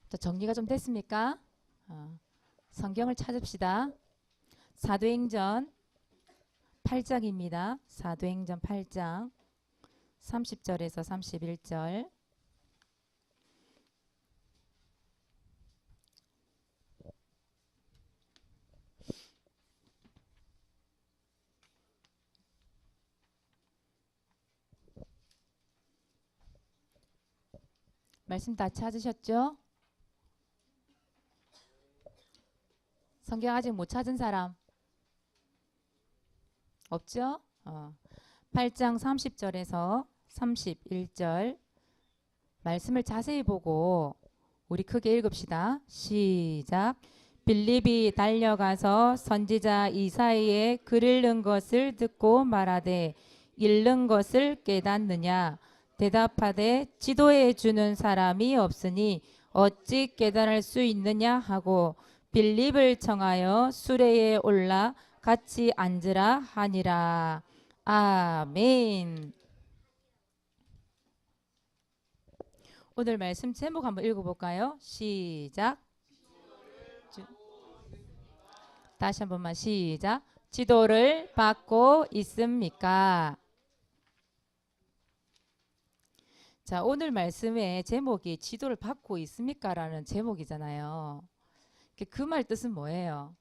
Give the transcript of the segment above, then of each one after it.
자, 정리가 좀 됐습니까? 성경을 찾읍시다. 사도행전 8장입니다. 사도행전 8장 30절에서 31절. 말씀 다 찾으셨죠? 성경 아직 못 찾은 사람 없죠? 8장 30절에서 31절 말씀을 자세히 보고 우리 크게 읽읍시다. 시작. 빌립이 달려가서 선지자 이사야의 글 읽는 것을 듣고 말하되 읽는 것을 깨닫느냐? 대답하되 지도해 주는 사람이 없으니 어찌 깨달을 수 있느냐 하고 빌립을 청하여 수레에 올라 같이 앉으라 하니라. 아멘. 오늘 말씀 제목 한번 읽어볼까요? 시작. 다시 한 번만 시작. 지도를 받고 있습니까? 자, 오늘 말씀의 제목이 지도를 받고 있습니까? 라는 제목이잖아요. 그 말 뜻은 뭐예요?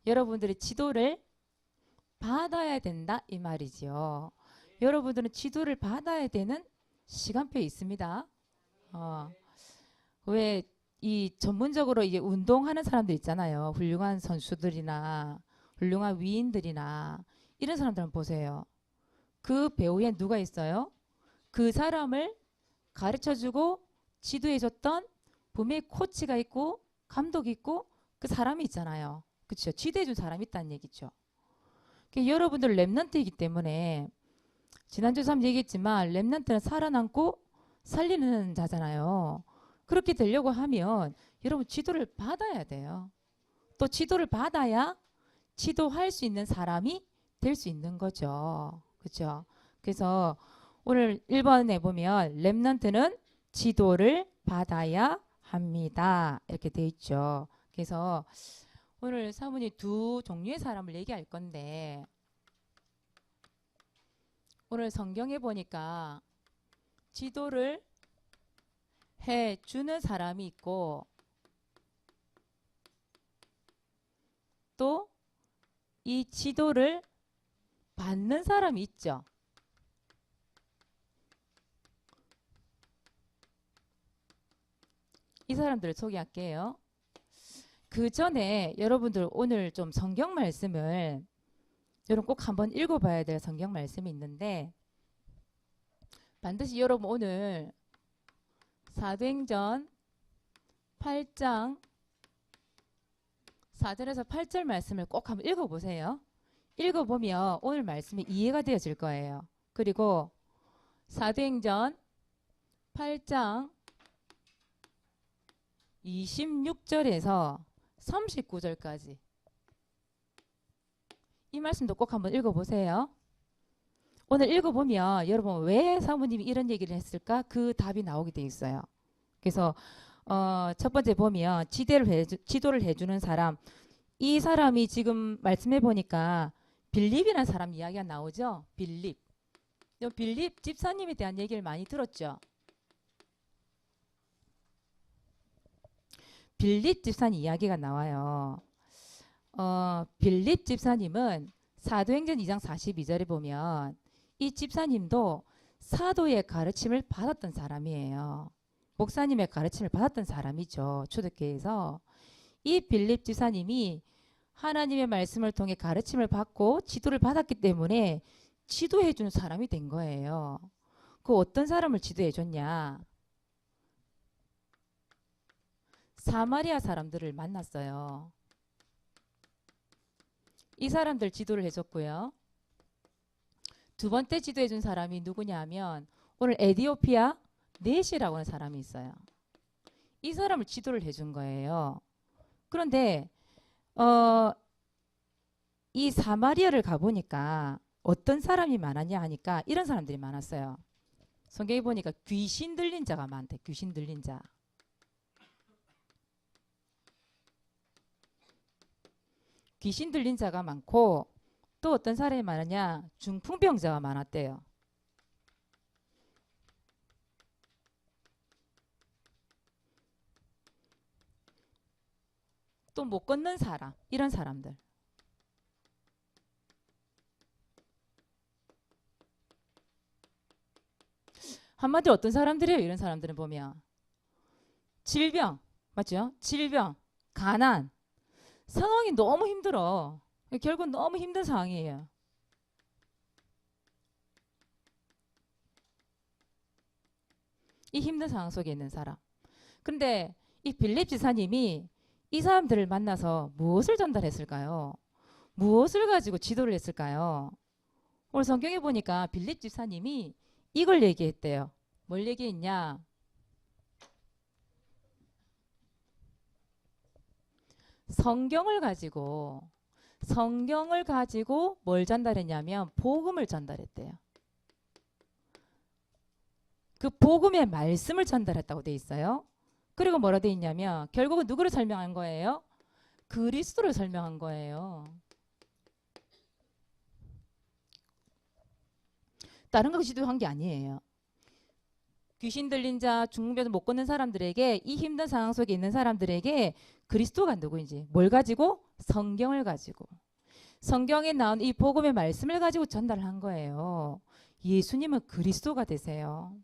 여러분들이 지도를 받아야 된다 이 말이죠. 여러분들은 지도를 받아야 되는 시간표에 있습니다. 왜 이 전문적으로 이제 운동하는 사람들 있잖아요. 훌륭한 선수들이나 훌륭한 위인들이나 이런 사람들은 보세요. 그 배우에 누가 있어요? 그 사람을 가르쳐주고 지도해줬던 분명히 코치가 있고 감독이 있고 그 사람이 있잖아요. 그렇죠? 지도해준 사람이 있다는 얘기죠. 여러분들 랩넌트이기 때문에 지난주 참 얘기했지만 랩넌트는 살아남고 살리는 자잖아요. 그렇게 되려고 하면 여러분 지도를 받아야 돼요. 또 지도를 받아야 지도할 수 있는 사람이 될 수 있는 거죠. 그렇죠? 그래서 오늘 1번에 보면 랩넌트는 지도를 받아야 합니다. 이렇게 돼 있죠. 그래서 오늘 사모님 두 종류의 사람을 얘기할 건데 오늘 성경에 보니까 지도를 해주는 사람이 있고 또 이 지도를 받는 사람이 있죠. 이 사람들을 소개할게요. 그 전에 여러분들 오늘 좀 성경 말씀을 여러분 꼭 한번 읽어봐야 될 성경 말씀이 있는데 반드시 여러분 오늘 사도행전 8장 4절에서 8절 말씀을 꼭 한번 읽어보세요. 읽어보면 오늘 말씀이 이해가 되어질 거예요. 그리고 사도행전 8장 26절에서 39절까지 이 말씀도 꼭 한번 읽어보세요. 오늘 읽어보면 여러분 왜 사모님이 이런 얘기를 했을까? 그 답이 나오게 돼 있어요. 그래서 첫 번째 보면 지도를 해주는 사람, 이 사람이 지금 말씀해 보니까 빌립이라는 사람 이야기가 나오죠. 빌립 집사님에 대한 얘기를 많이 들었죠. 빌립 집사님 이야기가 나와요. 빌립 집사님은 사도행전 2장 42절에 보면 이 집사님도 사도의 가르침을 받았던 사람이에요. 목사님의 가르침을 받았던 사람이죠. 초대교회에서. 이 빌립 집사님이 하나님의 말씀을 통해 가르침을 받고 지도를 받았기 때문에 지도해 주는 사람이 된 거예요. 그 어떤 사람을 지도해 줬냐? 사마리아 사람들을 만났어요. 이 사람들 지도를 해줬고요. 두 번째 지도해 준 사람이 누구냐 하면 오늘 에디오피아 넷이라고 하는 사람이 있어요. 이 사람을 지도를 해준 거예요. 그런데 이 사마리아를 가보니까 어떤 사람이 많았냐 하니까 이런 사람들이 많았어요. 성경에 보니까 귀신 들린 자가 많대. 귀신 들린 자. 귀신 들린 자가 많고 또 어떤 사람이 많으냐? 중풍병자가 많았대요. 또 못 걷는 사람, 이런 사람들. 한마디로 어떤 사람들이에요? 이런 사람들은 보면 질병, 맞죠? 질병, 가난, 상황이 너무 힘들어. 결국 너무 힘든 상황이에요. 이 힘든 상황 속에 있는 사람. 근데 이 빌립 지사님이 이 사람들을 만나서 무엇을 전달했을까요? 무엇을 가지고 지도를 했을까요? 오늘 성경에 보니까 빌립 지사님이 이걸 얘기했대요. 뭘 얘기했냐? 성경을 가지고 뭘 전달했냐면 복음을 전달했대요. 그 복음의 말씀을 전달했다고 돼 있어요. 그리고 뭐라 돼 있냐면 결국은 누구를 설명한 거예요? 그리스도를 설명한 거예요. 다른 거 지도한 게 아니에요. 귀신 들린 자, 중풍병자 못 걷는 사람들에게, 이 힘든 상황 속에 있는 사람들에게 그리스도가 누구인지 뭘 가지고? 성경을 가지고, 성경에 나온 이 복음의 말씀을 가지고 전달한 거예요. 예수님은 그리스도가 되세요.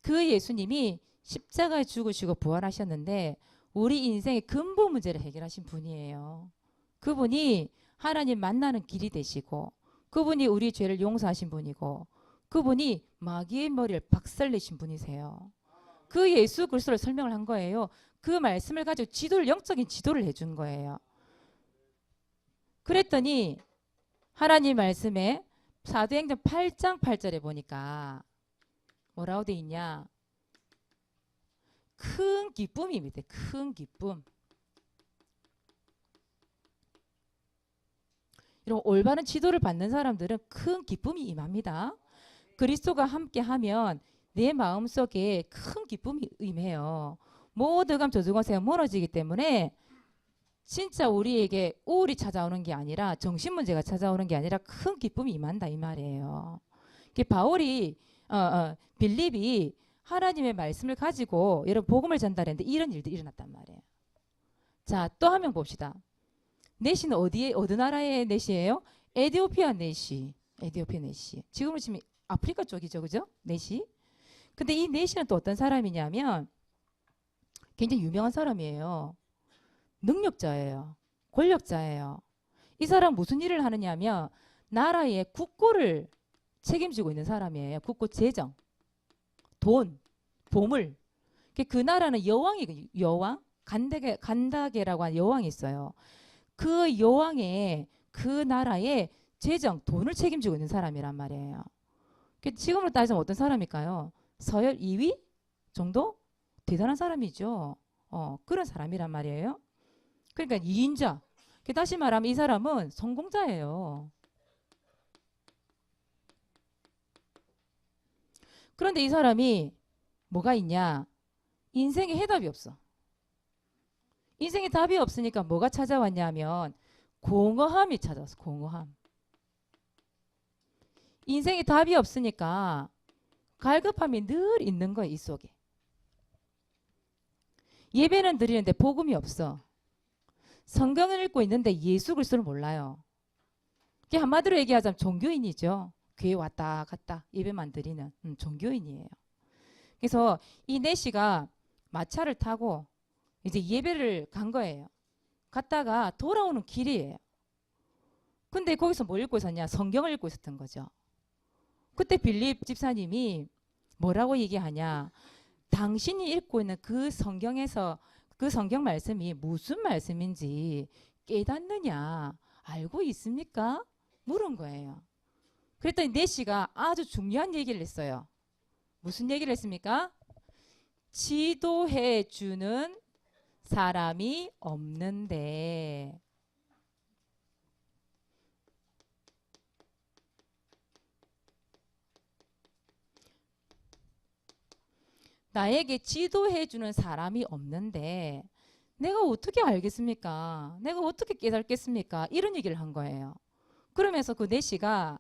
그 예수님이 십자가에 죽으시고 부활하셨는데 우리 인생의 근본 문제를 해결하신 분이에요. 그분이 하나님 만나는 길이 되시고, 그분이 우리 죄를 용서하신 분이고, 그분이 마귀의 머리를 박살내신 분이세요. 그 예수 그리스도를 설명을 한 거예요. 그 말씀을 가지고 지도를, 영적인 지도를 해준 거예요. 그랬더니 하나님 말씀에 사도행전 8장 8절에 보니까 뭐라고 돼 있냐? 큰 기쁨입니다. 큰 기쁨. 이런 올바른 지도를 받는 사람들은 큰 기쁨이 임합니다. 그리스도가 함께하면 내 마음속에 큰 기쁨이 임해요. 모두가 저주권세가 멀어지기 때문에 진짜 우리에게 우울이 찾아오는 게 아니라, 정신 문제가 찾아오는 게 아니라 큰 기쁨이 임한다 이 말이에요. 바울이 빌립이 하나님의 말씀을 가지고 여러분 복음을 전달했는데 이런 일도 일어났단 말이에요. 자, 또 한 명 봅시다. 내시는 어느 나라의 내시예요? 에티오피아 내시. 에티오피아 내시. 지금은 지금 아프리카 쪽이죠, 그죠? 내시. 근데 이 내시는 또 어떤 사람이냐면 굉장히 유명한 사람이에요. 능력자예요. 권력자예요. 이 사람 무슨 일을 하느냐면 나라의 국고를 책임지고 있는 사람이에요. 국고 재정, 돈, 보물. 그 나라는 여왕, 간다게라고 하는 여왕이 있어요. 그 여왕의 그 나라의 재정, 돈을 책임지고 있는 사람이란 말이에요. 지금으로 따지면 어떤 사람일까요? 서열 2위 정도? 대단한 사람이죠. 그런 사람이란 말이에요. 그러니까 2인자. 다시 말하면 이 사람은 성공자예요. 그런데 이 사람이 뭐가 있냐? 인생에 해답이 없어. 인생에 답이 없으니까 뭐가 찾아왔냐면 공허함이 찾아왔어. 공허함. 인생에 답이 없으니까 갈급함이 늘 있는 거야, 이 속에. 예배는 드리는데 복음이 없어. 성경을 읽고 있는데 예수 그리스도를 몰라요. 한마디로 얘기하자면 종교인이죠. 교회 왔다 갔다 예배만 드리는 종교인이에요. 그래서 이 내시가 마차를 타고 이제 예배를 간 거예요. 갔다가 돌아오는 길이에요. 근데 거기서 뭐 읽고 있었냐? 성경을 읽고 있었던 거죠. 그때 빌립 집사님이 뭐라고 얘기하냐? 당신이 읽고 있는 그 성경에서 그 성경 말씀이 무슨 말씀인지 깨닫느냐? 알고 있습니까? 물은 거예요. 그랬더니 내시가 아주 중요한 얘기를 했어요. 무슨 얘기를 했습니까? 지도해 주는 사람이 없는데. 나에게 지도해 주는 사람이 없는데 내가 어떻게 알겠습니까? 내가 어떻게 깨닫겠습니까? 이런 얘기를 한 거예요. 그러면서 그 내시가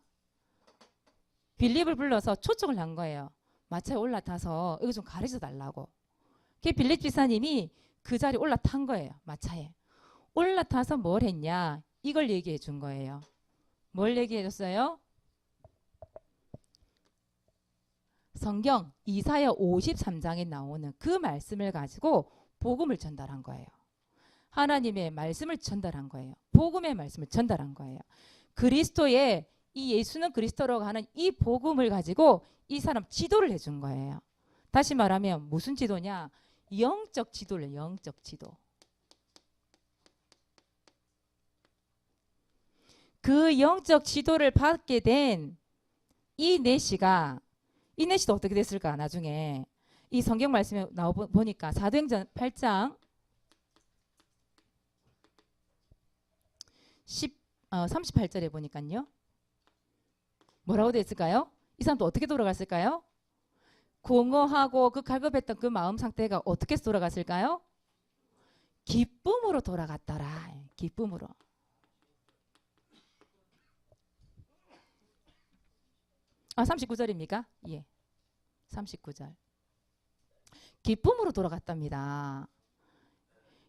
빌립을 불러서 초청을 한 거예요. 마차에 올라타서 이거 좀 가르쳐 달라고. 그 빌립 지사님이 그 자리에 올라탄 거예요. 마차에. 올라타서 뭘 했냐? 이걸 얘기해 준 거예요. 뭘 얘기해 줬어요? 성경 이사야 53장에 나오는 그 말씀을 가지고 복음을 전달한 거예요. 하나님의 말씀을 전달한 거예요. 복음의 말씀을 전달한 거예요. 그리스도의 이 예수는 그리스도라고 하는 이 복음을 가지고 이 사람 지도를 해준 거예요. 다시 말하면 무슨 지도냐? 영적 지도를 영적 지도. 그 영적 지도를 받게 된 이 내시가 이 내시도 어떻게 됐을까? 나중에 이 성경 말씀에 나와 보니까 사도행전 8장 38절에 보니까요. 뭐라고 됐을까요? 이 사람도 어떻게 돌아갔을까요? 공허하고 그 갈급했던 그 마음 상태가 어떻게 돌아갔을까요? 기쁨으로 돌아갔더라. 기쁨으로. 아, 39절입니까? 예. 39절. 기쁨으로 돌아갔답니다.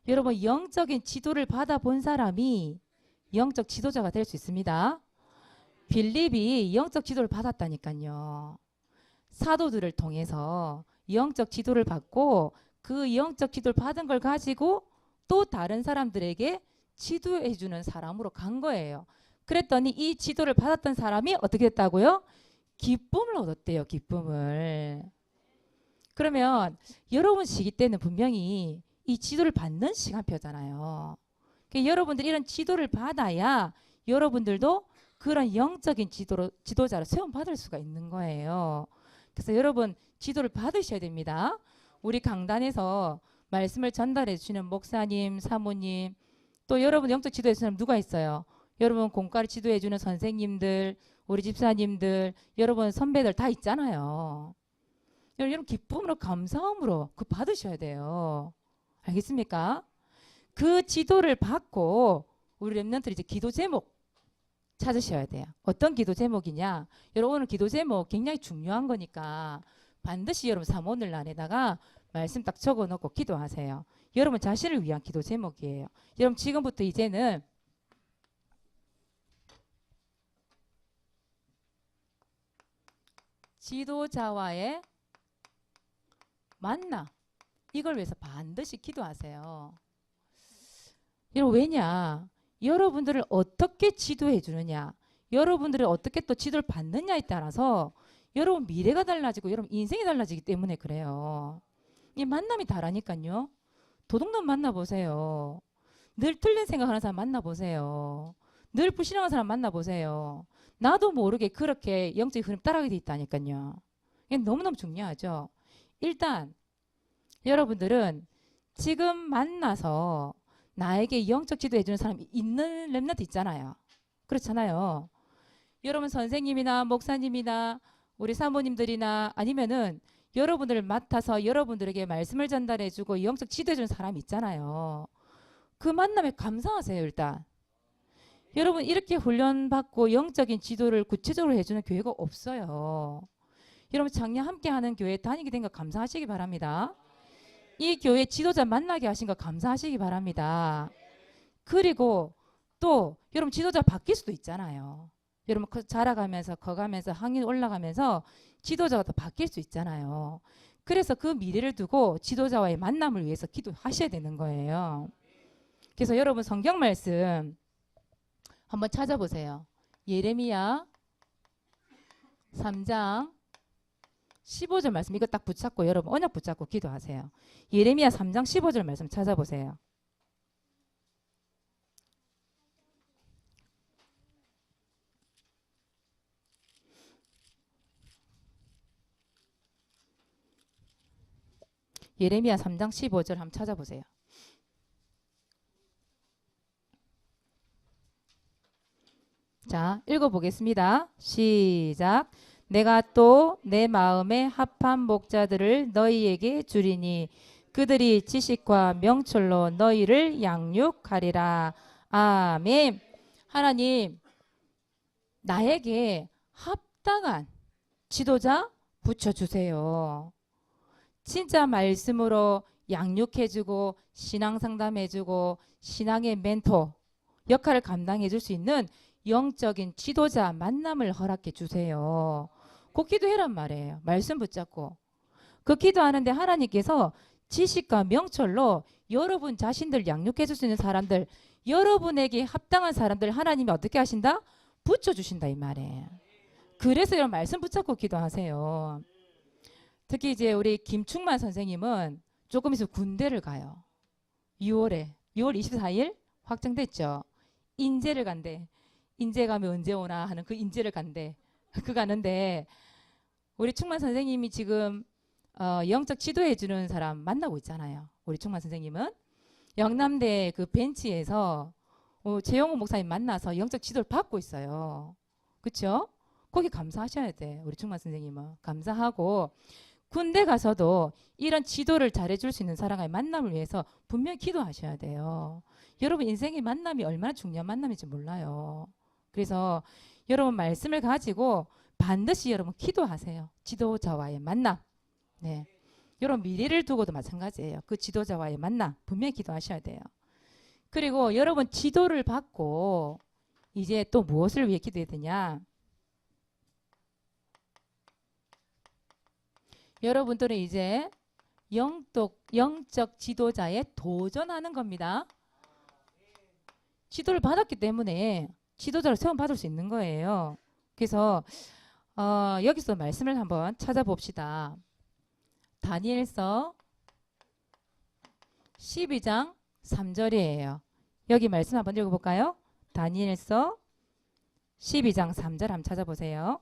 여러분, 영적인 지도를 받아본 사람이 영적 지도자가 될 수 있습니다. 빌립이 영적 지도를 받았다니까요. 사도들을 통해서 영적 지도를 받고 그 영적 지도를 받은 걸 가지고 또 다른 사람들에게 지도해주는 사람으로 간 거예요. 그랬더니 이 지도를 받았던 사람이 어떻게 됐다고요? 기쁨을 얻었대요. 기쁨을. 그러면 여러분 시기 때는 분명히 이 지도를 받는 시간표잖아요. 그러니까 여러분들이 이런 지도를 받아야 여러분들도 그런 영적인 지도자로 세움받을 수가 있는 거예요. 그래서 여러분 지도를 받으셔야 됩니다. 우리 강단에서 말씀을 전달해 주시는 목사님, 사모님, 또 여러분 영적 지도해 주는 사람 누가 있어요? 여러분 공과를 지도해 주는 선생님들, 우리 집사님들, 여러분 선배들 다 있잖아요. 여러분 기쁨으로 감사함으로 그 받으셔야 돼요. 알겠습니까? 그 지도를 받고 우리 랩런트들이 이제 기도 제목 찾으셔야 돼요. 어떤 기도 제목이냐? 여러분 오늘 기도 제목 굉장히 중요한 거니까 반드시 여러분 사모늘 안에다가 말씀 딱 적어놓고 기도하세요. 여러분 자신을 위한 기도 제목이에요. 여러분 지금부터 이제는 지도자와의 만남 이걸 위해서 반드시 기도하세요. 여러분 왜냐? 여러분들을 어떻게 지도해 주느냐, 여러분들을 어떻게 또 지도를 받느냐에 따라서 여러분 미래가 달라지고 여러분 인생이 달라지기 때문에 그래요. 이 만남이 다르니까요. 도둑놈 만나보세요. 늘 틀린 생각하는 사람 만나보세요. 늘 불신앙하는 사람 만나보세요. 나도 모르게 그렇게 영적인 흐름 따라가게 돼 있다니까요. 이게 너무너무 중요하죠. 일단 여러분들은 지금 만나서 나에게 영적 지도해 주는 사람이 있는 렘넌트 있잖아요. 그렇잖아요. 여러분 선생님이나 목사님이나 우리 사모님들이나 아니면은 여러분들을 맡아서 여러분들에게 말씀을 전달해 주고 영적 지도해 주는 사람이 있잖아요. 그 만남에 감사하세요. 일단 여러분 이렇게 훈련받고 영적인 지도를 구체적으로 해주는 교회가 없어요. 여러분 작년 함께하는 교회 다니게 된 거 감사하시기 바랍니다. 이 교회 지도자 만나게 하신 거 감사하시기 바랍니다. 그리고 또 여러분 지도자 바뀔 수도 있잖아요. 여러분 자라가면서 커가면서 학년 올라가면서 지도자가 더 바뀔 수 있잖아요. 그래서 그 미래를 두고 지도자와의 만남을 위해서 기도하셔야 되는 거예요. 그래서 여러분 성경 말씀 한번 찾아보세요. 예레미야 3장 15절 말씀 이거 딱 붙잡고 여러분 언약 붙잡고 기도하세요. 예레미야 3장 15절 말씀 찾아보세요. 예레미야 3장 15절 한번 찾아보세요. 자, 읽어보겠습니다. 시작. 내가 또 내 마음에 합한 목자들을 너희에게 주리니 그들이 지식과 명철로 너희를 양육하리라. 아멘. 하나님, 나에게 합당한 지도자 붙여주세요. 진짜 말씀으로 양육해주고 신앙 상담해주고 신앙의 멘토 역할을 감당해줄 수 있는 영적인 지도자 만남을 허락해 주세요. 그 기도해란 말이에요. 말씀 붙잡고. 그 기도하는데 하나님께서 지식과 명철로 여러분 자신들 양육해 줄 수 있는 사람들, 여러분에게 합당한 사람들 하나님이 어떻게 하신다? 붙여주신다 이 말이에요. 그래서 이런 말씀 붙잡고 기도하세요. 특히 이제 우리 김충만 선생님은 조금 있으면 군대를 가요. 6월 24일 확정됐죠. 인제를 간대. 인제 가면 언제 오나 하는 그 인제를 간대. 그 가는데 우리 충만 선생님이 지금 영적 지도해 주는 사람 만나고 있잖아요. 우리 충만 선생님은 영남대 그 벤치에서 최영호 목사님 만나서 영적 지도를 받고 있어요. 그렇죠? 거기 감사하셔야 돼. 우리 충만 선생님은 감사하고 군대 가서도 이런 지도를 잘해줄 수 있는 사람과의 만남을 위해서 분명히 기도하셔야 돼요. 여러분 인생의 만남이 얼마나 중요한 만남인지 몰라요. 그래서 여러분 말씀을 가지고 반드시 여러분 기도하세요. 지도자와의 만남. 네. 여러분 미래를 두고도 마찬가지예요. 그 지도자와의 만남 분명히 기도하셔야 돼요. 그리고 여러분 지도를 받고 이제 또 무엇을 위해 기도해야 되냐? 여러분들은 이제 영적 지도자에 도전하는 겁니다. 지도를 받았기 때문에 지도자를 세움받을 수 있는 거예요. 그래서 여기서 말씀을 한번 찾아봅시다. 다니엘서 12장 3절이에요. 여기 말씀 한번 읽어볼까요? 다니엘서 12장 3절 한번 찾아보세요.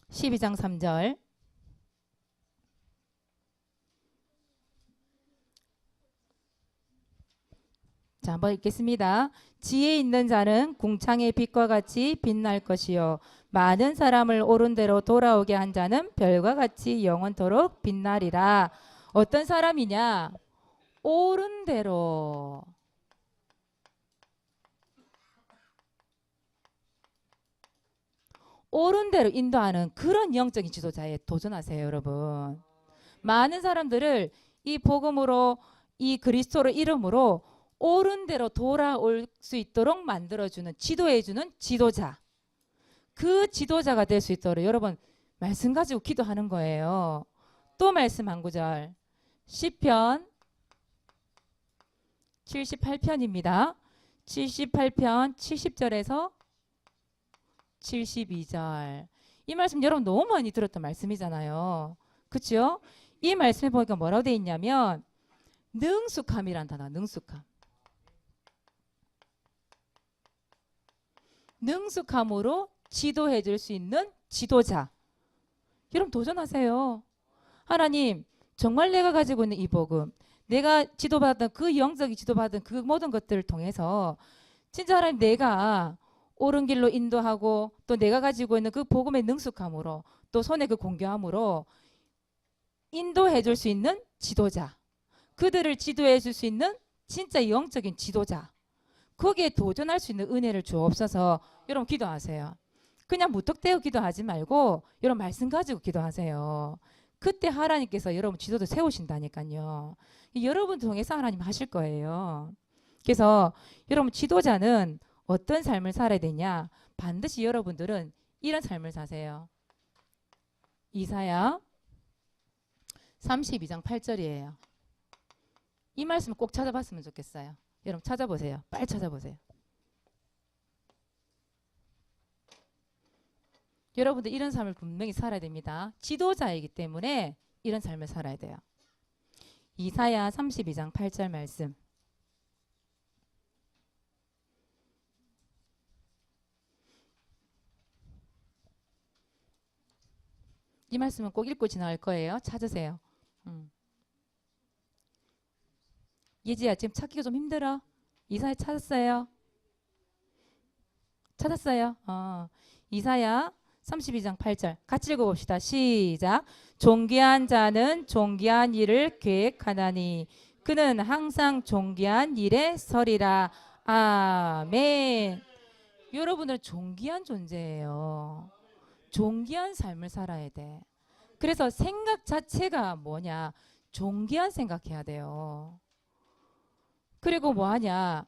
(12장 3절) 자, 한번 읽겠습니다. 지혜 있는 자는 궁창의 빛과 같이 빛날 것이요 많은 사람을 옳은 대로 돌아오게 한 자는 별과 같이 영원토록 빛나리라. 어떤 사람이냐? 옳은 대로. 옳은 대로 인도하는 그런 영적인 지도자에 도전하세요, 여러분. 많은 사람들을 이 복음으로 이 그리스도의 이름으로 옳은 대로 돌아올 수 있도록 만들어주는 지도해주는 지도자. 그 지도자가 될 수 있도록 여러분 말씀 가지고 기도하는 거예요. 또 말씀 한 구절. 시편 78편입니다. 78편 70절에서 72절. 이 말씀 여러분 너무 많이 들었던 말씀이잖아요. 그렇죠? 이 말씀에 보니까 뭐라고 돼 있냐면 능숙함이란 단어. 능숙함. 능숙함으로 지도해 줄 수 있는 지도자. 여러분 도전하세요. 하나님 정말 내가 가지고 있는 이 복음, 내가 지도받은 그 영적인 지도받은 그 모든 것들을 통해서 진짜 하나님 내가 옳은 길로 인도하고 또 내가 가지고 있는 그 복음의 능숙함으로 또 손에 그 공교함으로 인도해 줄 수 있는 지도자. 그들을 지도해 줄 수 있는 진짜 영적인 지도자. 거기에 도전할 수 있는 은혜를 주옵소서. 여러분 기도하세요. 그냥 무턱대고 기도하지 말고 여러분 말씀 가지고 기도하세요. 그때 하나님께서 여러분 지도도 세우신다니까요. 여러분 통해서 하나님 하실 거예요. 그래서 여러분 지도자는 어떤 삶을 살아야 되냐? 반드시 여러분들은 이런 삶을 사세요. 이사야 32장 8절이에요. 이 말씀 꼭 찾아봤으면 좋겠어요. 여러분 찾아보세요. 빨리 찾아보세요. 여러분들 이런 삶을 분명히 살아야 됩니다. 지도자이기 때문에 이런 삶을 살아야 돼요. 이사야 32장 8절 말씀. 이 말씀은 꼭 읽고 지나갈 거예요. 찾으세요. 예지야 지금 찾기가 좀 힘들어? 이사야 찾았어요? 찾았어요? 이사야 32장 8절 같이 읽어봅시다. 시작. 존귀한 자는 존귀한 일을 계획하나니 그는 항상 존귀한 일에 서리라. 아멘. 여러분은 존귀한 존재예요. 존귀한 삶을 살아야 돼. 그래서 생각 자체가 뭐냐? 존귀한 생각해야 돼요. 그리고 뭐하냐?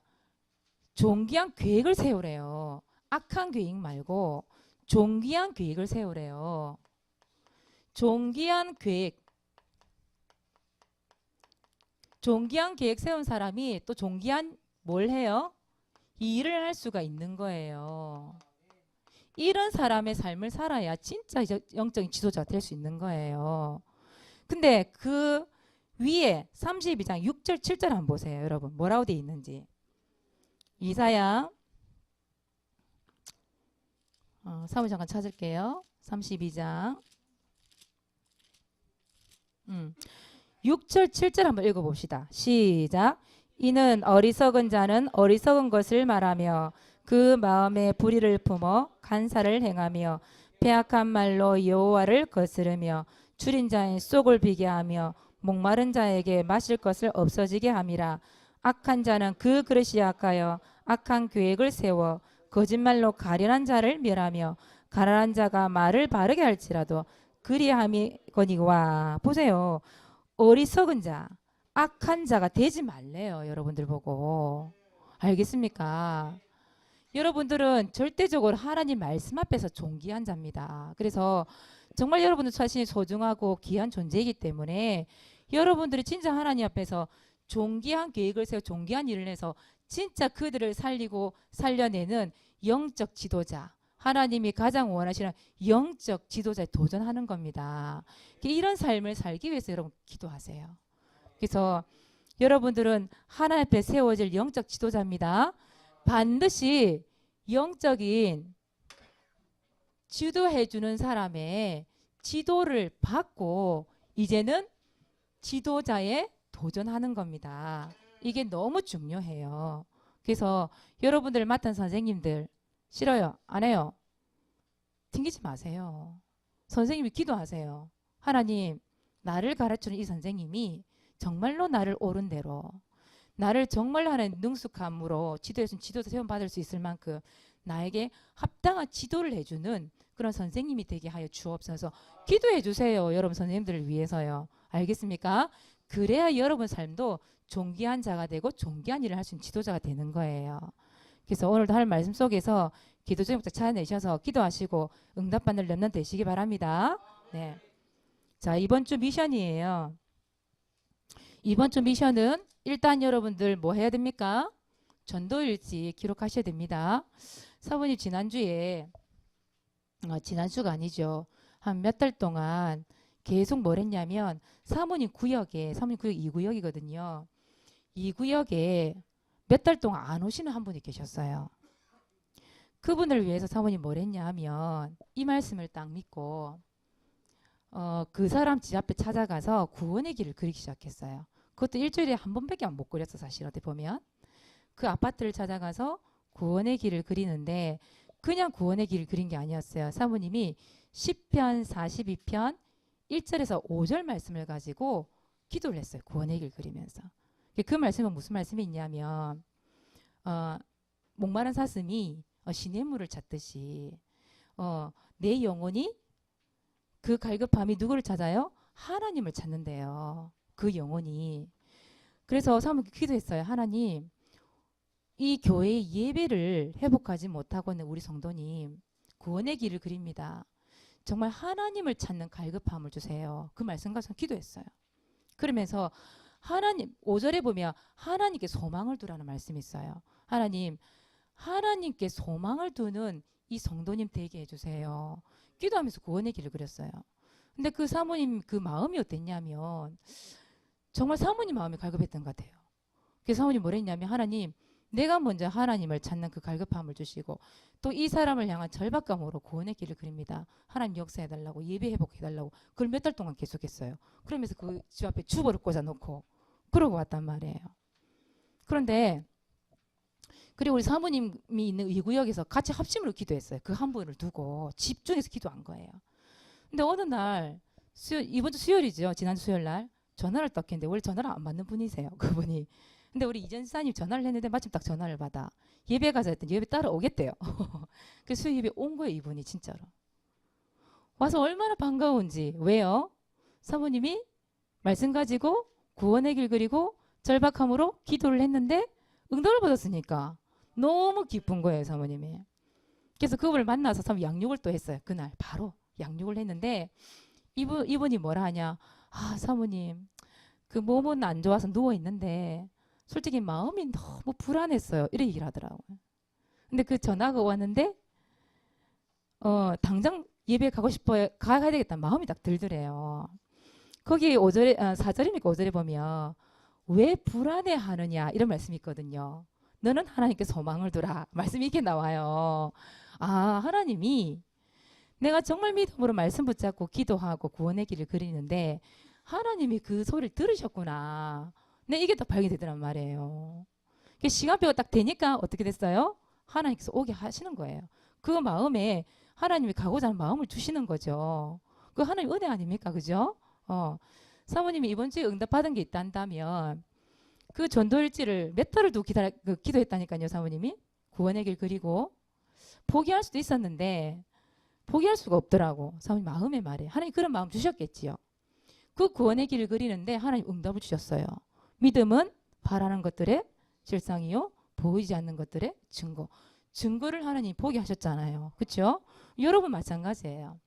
존귀한 계획을 세우래요. 악한 계획 말고 존귀한 계획을 세우래요. 존귀한 계획. 존귀한 계획 세운 사람이 또 존귀한 뭘 해요? 이 일을 할 수가 있는 거예요. 이런 사람의 삶을 살아야 진짜 영적인 지도자가 될 수 있는 거예요. 근데 그 위에 32장 6절 7절 한번 보세요. 여러분 뭐라고 돼 있는지. 이사야 사무 잠깐 찾을게요. 32장 6절 7절 한번 읽어봅시다. 시작. 이는 어리석은 자는 어리석은 것을 말하며 그 마음에 불의를 품어 간사를 행하며 패악한 말로 여호와를 거스르며 줄인 자의 속을 비게 하며 목마른 자에게 마실 것을 없어지게 함이라. 악한 자는 그 그릇이 약하여 악한 계획을 세워 거짓말로 가련한 자를 멸하며 가난한 자가 말을 바르게 할지라도 그리함이거니와. 보세요. 어리석은 자, 악한 자가 되지 말래요. 여러분들 보고. 알겠습니까? 여러분들은 절대적으로 하나님 말씀 앞에서 존귀한 자입니다. 그래서 정말 여러분들 자신이 소중하고 귀한 존재이기 때문에 여러분들이 진짜 하나님 앞에서 존귀한 계획을 세워 존귀한 일을 해서 진짜 그들을 살리고 살려내는 영적 지도자, 하나님이 가장 원하시는 영적 지도자에 도전하는 겁니다. 이런 삶을 살기 위해서 여러분 기도하세요. 그래서 여러분들은 하나님 앞에 세워질 영적 지도자입니다. 반드시 영적인 지도해주는 사람의 지도를 받고 이제는 지도자에 도전하는 겁니다. 이게 너무 중요해요. 그래서 여러분들 맡은 선생님들 싫어요? 안 해요? 튕기지 마세요. 선생님이 기도하세요. 하나님, 나를 가르치는 이 선생님이 정말로 나를 옳은 대로 나를 정말로 하나님 능숙함으로 지도자 세움 받을 수 있을 만큼 나에게 합당한 지도를 해주는 그런 선생님이 되게 하여 주옵소서. 기도해 주세요. 여러분 선생님들을 위해서요. 알겠습니까? 그래야 여러분 삶도 존귀한 자가 되고 존귀한 일을 할 수 있는 지도자가 되는 거예요. 그래서 오늘도 할 말씀 속에서 기도 제목자 찾아내셔서 기도하시고 응답받는 렘넌트 되시기 바랍니다. 네. 자, 이번 주 미션이에요. 이번 주 미션은 일단 여러분들 뭐 해야 됩니까? 전도일지 기록하셔야 됩니다. 사모님 지난주에 지난주가 아니죠. 한 몇 달 동안 계속 뭘 했냐면 사모님 구역 2구역이거든요. 이 구역에 몇 달 동안 안 오시는 한 분이 계셨어요. 그분을 위해서 사모님 뭘 했냐 하면 이 말씀을 딱 믿고 그 사람 집 앞에 찾아가서 구원의 길을 그리기 시작했어요. 그것도 일주일에 한 번밖에 못 그렸어. 사실 어떻게 보면 그 아파트를 찾아가서 구원의 길을 그리는데 그냥 구원의 길을 그린 게 아니었어요. 사모님이 10편 42편 1절에서 5절 말씀을 가지고 기도를 했어요. 구원의 길 그리면서. 그 말씀은 무슨 말씀이 있냐면 목마른 사슴이 시냇물을 찾듯이 내 영혼이 그 갈급함이 누구를 찾아요? 하나님을 찾는데요. 그 영혼이. 그래서 사모님 기도했어요. 하나님, 이 교회의 예배를 회복하지 못하고 있는 우리 성도님 구원의 길을 그립니다. 정말 하나님을 찾는 갈급함을 주세요. 그 말씀 가서 기도했어요. 그러면서 하나님 5절에 보면 하나님께 소망을 두라는 말씀이 있어요. 하나님, 하나님께 소망을 두는 이 성도님 되게 해주세요. 기도하면서 구원의 길을 그렸어요. 근데 그 사모님 그 마음이 어땠냐면 정말 사모님 마음이 갈급했던 것 같아요. 그래서 사모님 뭘 했냐면 하나님, 내가 먼저 하나님을 찾는 그 갈급함을 주시고 또 이 사람을 향한 절박감으로 구원의 길을 그립니다. 하나님 역사해달라고, 예배 회복해달라고. 그걸 몇 달 동안 계속했어요. 그러면서 그 집 앞에 주보를 꽂아놓고 그러고 왔단 말이에요. 그런데 그리고 우리 사모님이 있는 이 구역에서 같이 합심으로 기도했어요. 그 한 분을 두고 집중해서 기도한 거예요. 근데 어느 날 이번 주 수요일이죠. 지난 수요일 날 전화를 딱 했는데 원래 전화를 안 받는 분이세요. 그분이. 근데 우리 이전 지사님 전화를 했는데 마침 딱 전화를 받아. 예배 가자 했더니 예배 따라 오겠대요. 그 수요 예배 온 거예요. 이분이 진짜로. 와서 얼마나 반가운지. 왜요? 사모님이 말씀 가지고 구원의 길 그리고 절박함으로 기도를 했는데 응답을 받았으니까 너무 기쁜 거예요. 사모님이. 그래서 그분을 만나서 양육을 또 했어요. 그날 바로 양육을 했는데 이분이 뭐라 하냐. 아 사모님 그 몸은 안 좋아서 누워있는데 솔직히 마음이 너무 불안했어요. 이렇게 얘기를 하더라고요. 근데 그 전화가 왔는데 당장 예배 가고 싶어요. 가야 되겠다 마음이 딱 들더래요. 거기 5절에 4절입니까 5절에 보면 왜 불안해하느냐 이런 말씀이 있거든요. 너는 하나님께 소망을 두라 말씀이 이렇게 나와요. 아 하나님이 내가 정말 믿음으로 말씀 붙잡고 기도하고 구원의 길을 그리는데 하나님이 그 소리를 들으셨구나. 네, 이게 더 발견되더란 말이에요. 시간표가 딱 되니까 어떻게 됐어요? 하나님께서 오게 하시는 거예요. 그 마음에 하나님이 가고자 하는 마음을 주시는 거죠. 그 하나님 은혜 아닙니까? 그죠? 사모님이 이번 주에 응답받은 게 있다면 그 전도일지를 몇 달을 두고 기도했다니까요. 사모님이 구원의 길 그리고 포기할 수도 있었는데 포기할 수가 없더라고. 사모님 마음의 말에 하나님 그런 마음 주셨겠지요. 그 구원의 길을 그리는데 하나님 응답을 주셨어요. 믿음은 바라는 것들의 실상이요 보이지 않는 것들의 증거. 증거를 하나님 보게 하셨잖아요. 그렇죠? 여러분 마찬가지예요.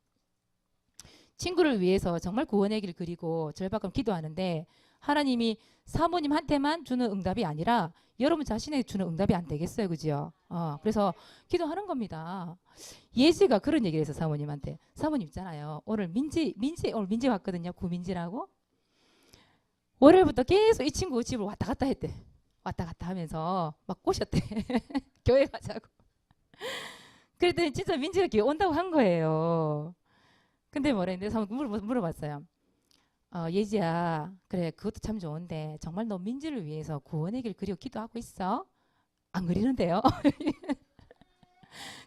친구를 위해서 정말 구원의 길을 그리고 절박함 기도하는데 하나님이 사모님한테만 주는 응답이 아니라 여러분 자신에게 주는 응답이 안 되겠어요. 그죠? 그래서 기도하는 겁니다. 예지가 그런 얘기를 해서 사모님한테 사모님 있잖아요. 오늘 민지 왔거든요. 구민지라고. 월요일부터 계속 이 친구 집을 왔다 갔다 했대. 왔다 갔다 하면서 막 꼬셨대. 교회 가자고. 그랬더니 진짜 민지가 교회 온다고 한 거예요. 근데 뭐라 했는데 사모님 물어봤어요. 예지야 그래 그것도 참 좋은데 정말 너 민지를 위해서 구원의 길 그리고 기도하고 있어? 안 그리는데요?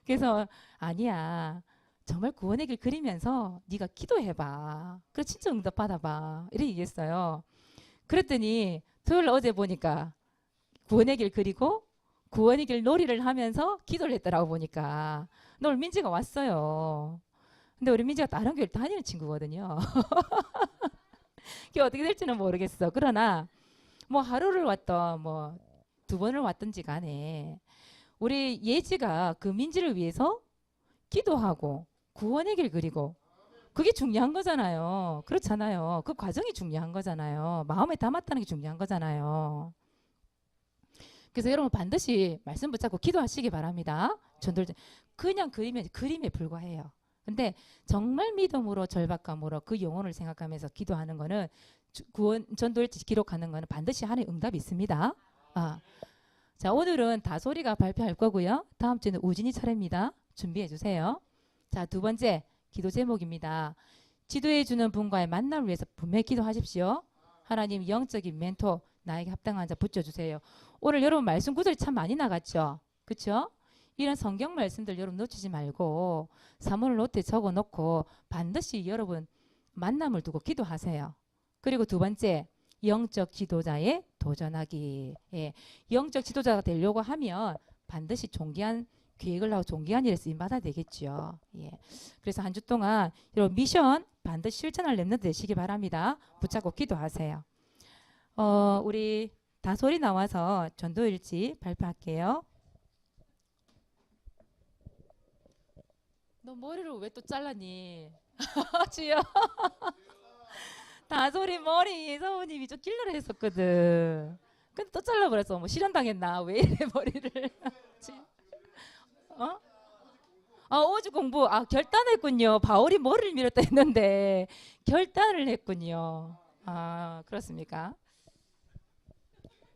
그래서 아니야 정말 구원의 길 그리면서 네가 기도해봐. 그래 진짜 응답 받아봐. 이렇게 얘기했어요. 그랬더니 토요일 어제 보니까 구원의 길 그리고 구원의 길 놀이를 하면서 기도를 했더라고 보니까. 오늘 민지가 왔어요. 근데 우리 민지가 다른 교회를 다니는 친구거든요. 그게 어떻게 될지는 모르겠어. 그러나 뭐 하루를 왔던 뭐 2번을 왔던지 간에 우리 예지가 그 민지를 위해서 기도하고 구원의 길 그리고 그게 중요한 거잖아요. 그렇잖아요. 그 과정이 중요한 거잖아요. 마음에 담았다는 게 중요한 거잖아요. 그래서 여러분 반드시 말씀 붙잡고 기도하시기 바랍니다. 전도를 그냥 그림에 불과해요. 근데 정말 믿음으로 절박감으로 그 영혼을 생각하면서 기도하는 거는 구원 전도일지 기록하는 거는 반드시 하나님 응답이 있습니다. 자 오늘은 다솔이가 발표할 거고요. 다음 주는 우진이 차례입니다. 준비해 주세요. 자 2번째 기도 제목입니다. 지도해 주는 분과의 만남을 위해서 분명히 기도하십시오. 하나님 영적인 멘토 나에게 합당한 자 붙여주세요. 오늘 여러분 말씀 구절이 참 많이 나갔죠. 그렇죠? 이런 성경 말씀들 여러분 놓치지 말고 사문을 노트에 적어놓고 반드시 여러분 만남을 두고 기도하세요. 그리고 2번째 영적 지도자에 도전하기. 예, 영적 지도자가 되려고 하면 반드시 존귀한 계획을 하고 존귀한 일에 쓰임받아야 되겠죠. 예. 그래서 한 주 동안 여러분 미션 반드시 실천할 렘넌트 되시기 바랍니다. 붙잡고 기도하세요. 우리 다솔이 나와서 전도일지 발표할게요. 너 머리를 왜 또 잘랐니? 주여. 다솔이 머리 사모님이 좀 길러라 했었거든. 근데 또 잘라버렸어. 뭐 실현당했나? 왜 이래 머리를. 오주 공부. 결단했군요. 바울이 머리를 밀었다 했는데 결단을 했군요. 그렇습니까?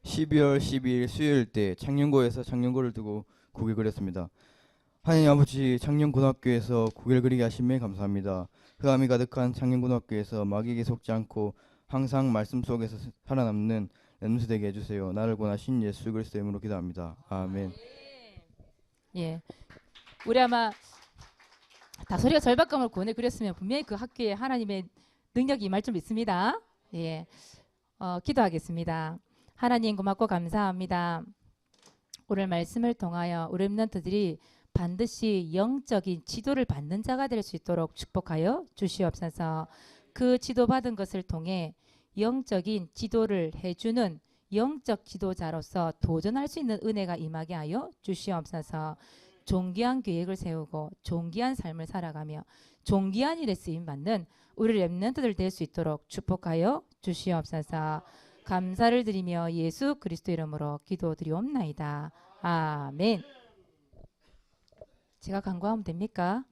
12월 12일 수요일 때 창녕고에서 창녕고를 두고 국을 그렸습니다. 하나님 아버지 창녕고등학교에서 국을 그리게 하심에 감사합니다. 흑암이 가득한 창녕고등학교에서 마귀에게 속지 않고 항상 말씀 속에서 살아남는 엠스 되게 해주세요. 나를 권하신 예수 그리스도 이름으로 기도합니다. 아멘. 예, 우리 아마 다소리가 절박감을 보내드렸으면 분명히 그 학교에 하나님의 능력이 임할 줄 믿습니다. 예, 기도하겠습니다. 하나님 고맙고 감사합니다. 오늘 말씀을 통하여 우리 렘넌트들이 반드시 영적인 지도를 받는 자가 될 수 있도록 축복하여 주시옵소서. 그 지도받은 것을 통해 영적인 지도를 해주는 영적 지도자로서 도전할 수 있는 은혜가 임하게 하여 주시옵소서. 존귀한 계획을 세우고 존귀한 삶을 살아가며 존귀한 일에 쓰임받는 우리 렘넌트들 될 수 있도록 축복하여 주시옵소서. 감사를 드리며 예수 그리스도 이름으로 기도드리옵나이다. 아멘. 제가 간구하면 됩니까?